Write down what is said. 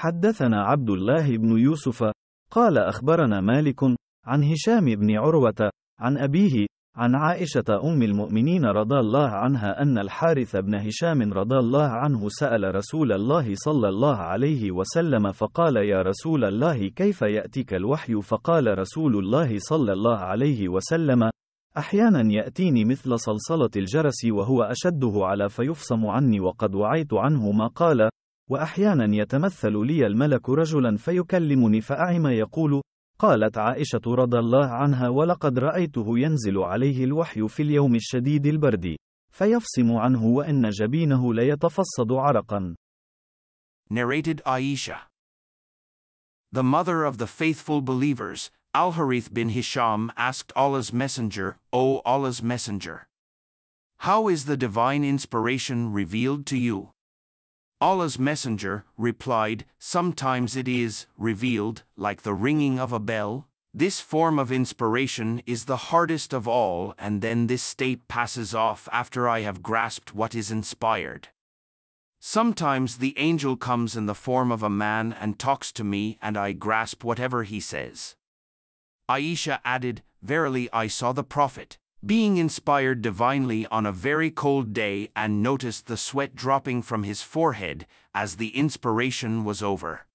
حدثنا عبد الله بن يوسف قال أخبرنا مالك عن هشام بن عروة عن أبيه عن عائشة أم المؤمنين رضي الله عنها أن الحارث بن هشام رضي الله عنه سأل رسول الله صلى الله عليه وسلم فقال يا رسول الله كيف يأتيك الوحي؟ فقال رسول الله صلى الله عليه وسلم أحيانا يأتيني مثل صلصلة الجرس وهو أشده على فيفصم عني وقد وعيت عنه ما قال، وأحيانا يتمثل لي الملك رجلا فيكلمني فأعم يقول. قالت عائشة رضي الله عنها ولقد رأيته ينزل عليه الوحي في اليوم الشديد البرد فيفصم عنه وإن جبينه ليتفصد عرقا. Narrated Aisha. The mother of the faithful believers, Al-Harith bin Hisham, asked Allah's Messenger, O Allah's Messenger, how is the divine inspiration revealed to you? Allah's Messenger replied, sometimes it is revealed like the ringing of a bell. This form of inspiration is the hardest of all, and then this state passes off after I have grasped what is inspired. Sometimes the angel comes in the form of a man and talks to me and I grasp whatever he says. Aisha added, verily I saw the Prophet being inspired divinely on a very cold day and noticed the sweat dropping from his forehead as the inspiration was over.